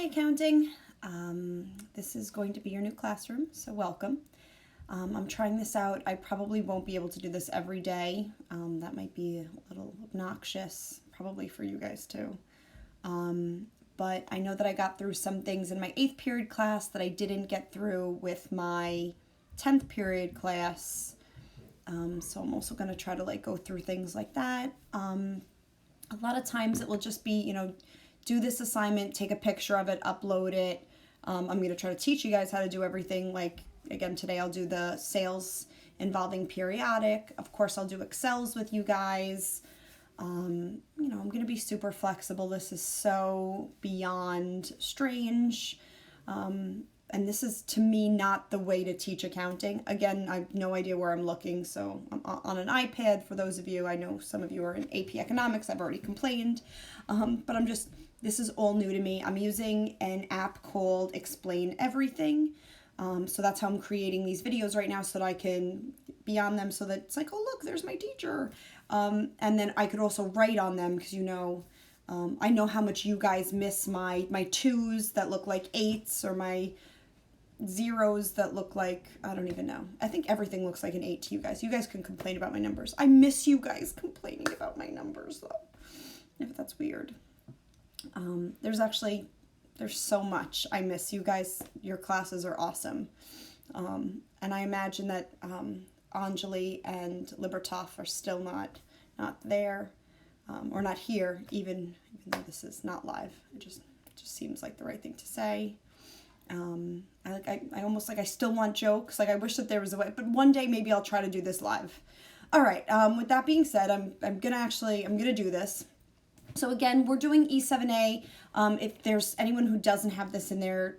Hi accounting. This is going to be your new classroom, so welcome. I'm trying this out. I probably won't be able to do this every day. That might be a little obnoxious, probably for you guys too. But I know that I got through some things in my 8th period class that I didn't get through with my 10th period class. So I'm also going to try to go through things like that. A lot of times it will just be, do this assignment, take a picture of it, upload it. I'm going to try to teach you guys how to do everything. Again, today I'll do the sales involving periodic. Of course, I'll do Excels with you guys. I'm going to be super flexible. This is so beyond strange. And this is, to me, not the way to teach accounting. Again, I have no idea where I'm looking, so I'm on an iPad. For those of you, I know some of you are in AP Economics. I've already complained. But this is all new to me. I'm using an app called Explain Everything. So that's how I'm creating these videos right now, so that I can be on them, so that it's like, oh, look, there's my teacher. And then I could also write on them, because I know how much you guys miss my 2s that look like 8s, or my 0s that look like, I don't even know. I think everything looks like an 8 to you guys. You guys can complain about my numbers. I miss you guys complaining about my numbers, though, if that's weird. There's so much. I miss you guys. Your classes are awesome. And I imagine that Anjali and Libertov are still not there, or not here, even though this is not live. It just seems like the right thing to say. I almost I still want jokes. I wish that there was a way, but one day maybe I'll try to do this live. All right. With that being said, I'm gonna do this. So again, we're doing E7A. If there's anyone who doesn't have this in there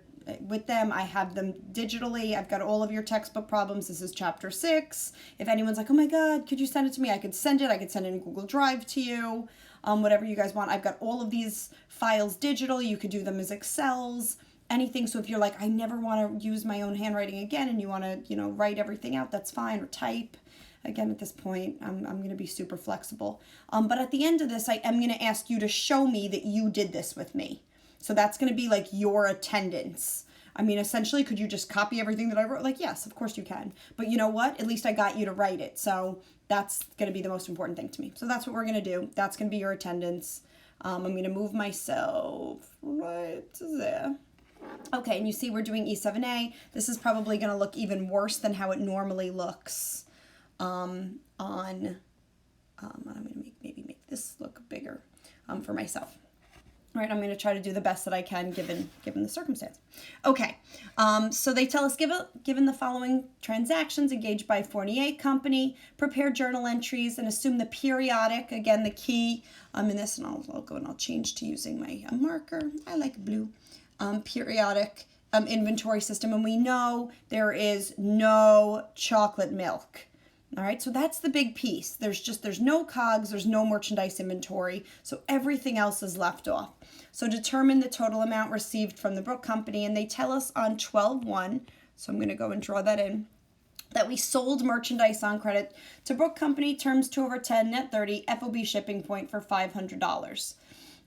with them, I have them digitally. I've got all of your textbook problems. This is chapter 6. If anyone's like, oh my God, could you send it to me? I could send it. I could send it in Google Drive to you. Whatever you guys want. I've got all of these files digital. You could do them as Excels, anything. So if you're like, I never want to use my own handwriting again, and you want to, write everything out, that's fine, or type. Again, at this point, I'm going to be super flexible. But at the end of this, I am going to ask you to show me that you did this with me. So that's going to be your attendance. I mean, essentially, could you just copy everything that I wrote? Yes, of course you can. But you know what? At least I got you to write it. So that's going to be the most important thing to me. So that's what we're going to do. That's going to be your attendance. I'm going to move myself right there. Okay, and you see we're doing E7A. This is probably going to look even worse than how it normally looks. I'm going to maybe make this look bigger for myself. All right, I'm going to try to do the best that I can given the circumstance. Okay, so they tell us, given the following transactions engaged by Fournier Company, prepare journal entries and assume the periodic, again, the key in this, and I'll go and I'll change to using my marker. I like blue. Periodic inventory system, and we know there is no chocolate milk. All right, so that's the big piece. There's no COGS, there's no merchandise inventory, so everything else is left off. So determine the total amount received from the Brook Company, and they tell us on 12/1, so I'm going to go and draw that in, that we sold merchandise on credit to Brook Company, terms 2/10, net 30, FOB shipping point for $500.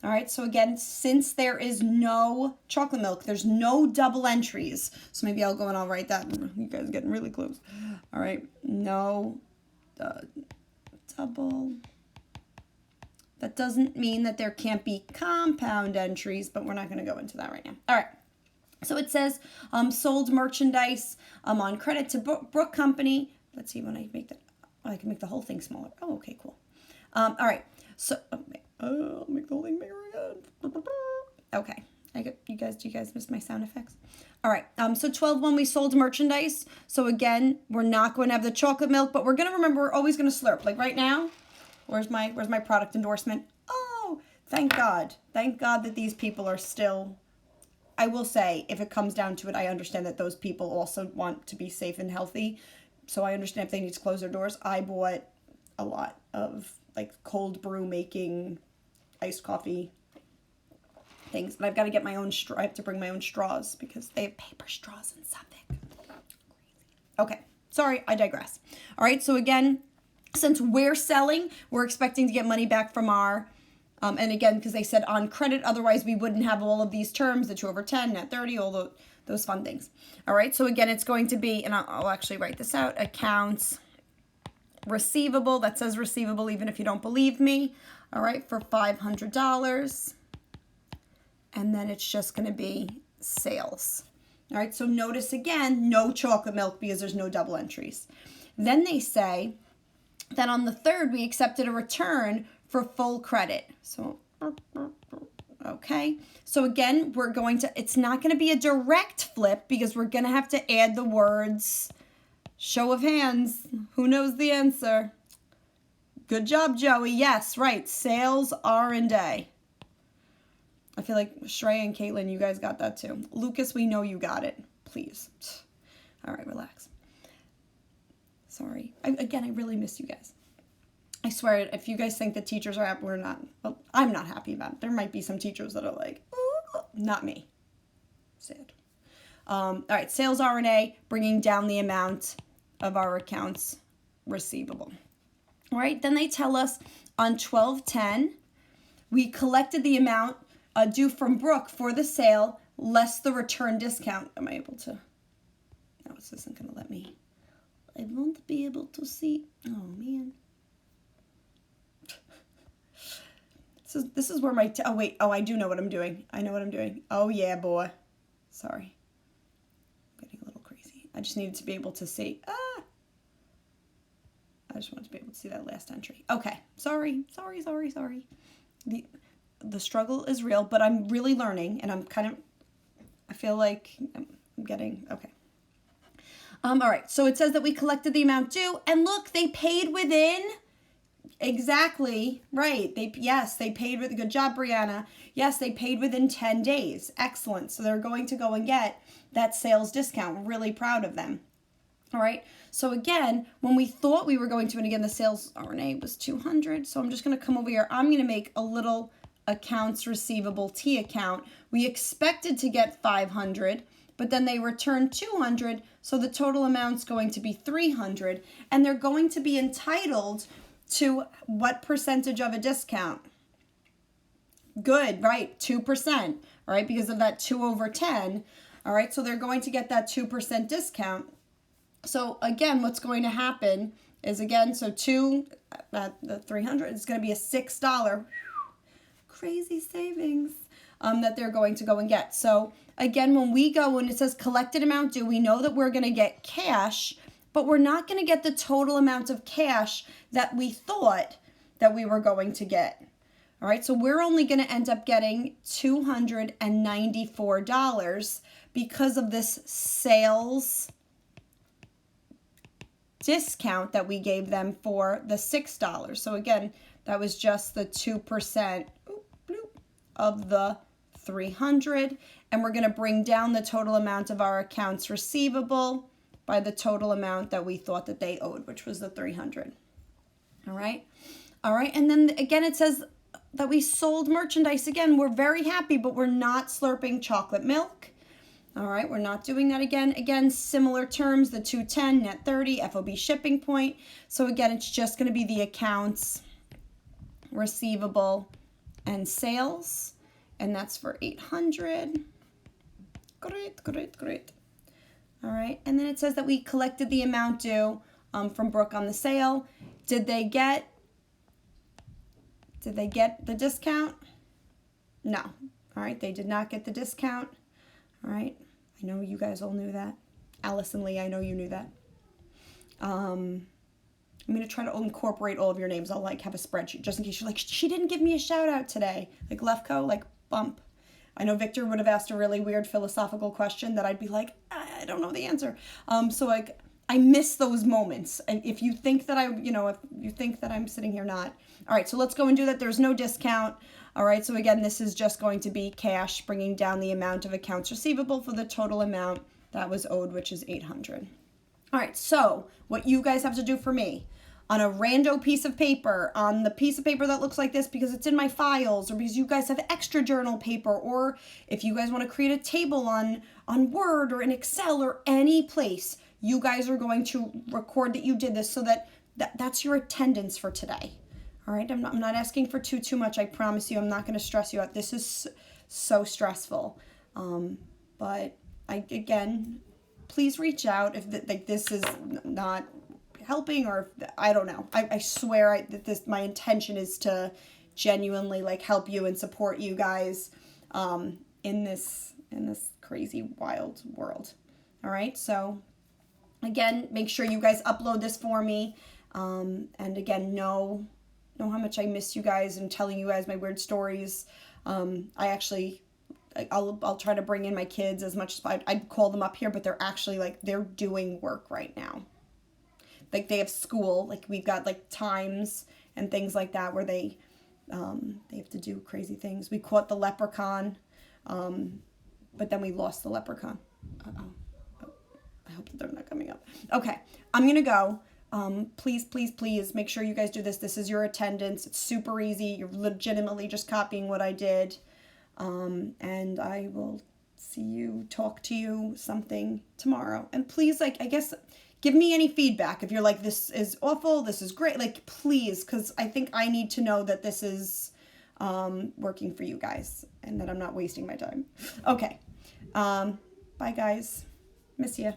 All right, so again, since there is no chocolate milk, there's no double entries. So maybe I'll go and I'll write that. You guys are getting really close. All right, no double. That doesn't mean that there can't be compound entries, but we're not going to go into that right now. All right, so it says sold merchandise on credit to Brook Company. Let's see when I make that. Oh, I can make the whole thing smaller. Oh, okay, cool. All right, so... I'll make the whole thing bigger again. Okay. Do you guys miss my sound effects? All right. So 12/1, we sold merchandise. So again, we're not going to have the chocolate milk, but we're going to remember we're always going to slurp. Like right now, where's my product endorsement? Oh, thank God. Thank God that these people are still, I will say, if it comes down to it, I understand that those people also want to be safe and healthy. So I understand if they need to close their doors. I bought a lot of cold brew making iced coffee things, but I've got to get my own I have to bring my own straws because they have paper straws in Suffolk. Okay, sorry, I digress. All right, so again, since we're selling, we're expecting to get money back from our And again, because they said on credit, otherwise we wouldn't have all of these terms, the 2 over 10, net 30, all those fun things. All right, so again, it's going to be, and I'll actually write this out, accounts receivable, that says receivable even if you don't believe me, all right, for $500. And then it's just going to be sales. All right, so notice again, no chocolate milk because there's no double entries. Then they say that on the 3rd, we accepted a return for full credit. So, okay. So again, it's not going to be a direct flip because we're going to have to add the words, show of hands. Who knows the answer? Good job, Joey. Yes, right. Sales R&A. I feel like Shreya and Caitlin, you guys got that too. Lucas, we know you got it. Please. All right, relax. Sorry. Again, I really miss you guys. I swear, if you guys think that teachers are happy, we're not. Well, I'm not happy about it. There might be some teachers that are like, ooh, not me. Sad. All right, sales R&A, bringing down the amount of our accounts receivable. All right, then they tell us on 12/10, we collected the amount due from Brooke for the sale, less the return discount. Am I able to? No, this isn't going to let me. I won't be able to see. Oh, man. This is where my... I do know what I'm doing. I know what I'm doing. Oh, yeah, boy. Sorry. I'm getting a little crazy. I just needed to be able to see. I just wanted to be able to see that last entry. Okay. Sorry. The struggle is real, but I'm really learning, and I feel like I'm getting... Okay. All right, so it says that we collected the amount due, and look, they paid within, exactly, right, they paid with, good job, Brianna, yes, they paid within 10 days, excellent, so they're going to go and get that sales discount, we're really proud of them, all right, so again, when we thought we were going to, and again, the sales R&A was 200, so I'm just going to come over here, I'm going to make a little accounts receivable T account, we expected to get 500, but then they returned 200, so the total amount's going to be 300, and they're going to be entitled to what percentage of a discount? Good, right, 2%, all right, because of that 2 over 10, all right, so they're going to get that 2% discount. So again, what's going to happen is, again, so the 300 is going to be a $6, crazy savings, that they're going to go and get. So again, when we go, when it says collected amount due, we know that we're going to get cash, but we're not going to get the total amount of cash that we thought that we were going to get. All right, so we're only going to end up getting $294 because of this sales discount that we gave them for the $6. So again, that was just the 2% of the 300, and we're going to bring down the total amount of our accounts receivable by the total amount that we thought that they owed, which was the 300. All right, and then again it says that we sold merchandise. Again, we're very happy, but we're not slurping chocolate milk. All right, we're not doing that again. Again, similar terms, the 210, net 30, FOB shipping point. So again, it's just going to be the accounts receivable and sales, and that's for 800. Great. All right, and then it says that we collected the amount due from Brooke on the sale. Did they get the discount? No. All right, they did not get the discount. All right, I know you guys all knew that. Alice and Lee, I know you knew that. I'm going to try to incorporate all of your names. I'll have a spreadsheet just in case you're like, she didn't give me a shout out today. Like Lefko, bump. I know Victor would have asked a really weird philosophical question that I'd be like, I don't know the answer. So I miss those moments. And if you think that if you think that I'm sitting here not. All right, so let's go and do that. There's no discount. All right, so again, this is just going to be cash, bringing down the amount of accounts receivable for the total amount that was owed, which is 800. All right, so what you guys have to do for me, on a rando piece of paper, on the piece of paper that looks like this because it's in my files, or because you guys have extra journal paper, or if you guys want to create a table on Word or in Excel or any place, you guys are going to record that you did this so that's your attendance for today. All right, I'm not asking for too much. I promise you, I'm not going to stress you out. This is so stressful. But again, please reach out if like this is not helping, or if, I don't know. I swear that my intention is to genuinely like help you and support you guys in this crazy wild world. All right, so again, make sure you guys upload this for me, and again, know how much I miss you guys and telling you guys my weird stories. I'll try to bring in my kids as much as I'd call them up here, but they're actually like, they're doing work right now. Like they have school, like we've got like times and things like that where they have to do crazy things. We caught the leprechaun, but then we lost the leprechaun. I hope that they're not coming up. Okay, I'm going to go. Please, please, please make sure you guys do this. This is your attendance. It's super easy. You're legitimately just copying what I did. And I will talk to you something tomorrow. And please, like, I guess, give me any feedback. If you're like, this is awful, this is great, like, please, because I think I need to know that this is working for you guys and that I'm not wasting my time. Okay. Bye, guys. Miss ya.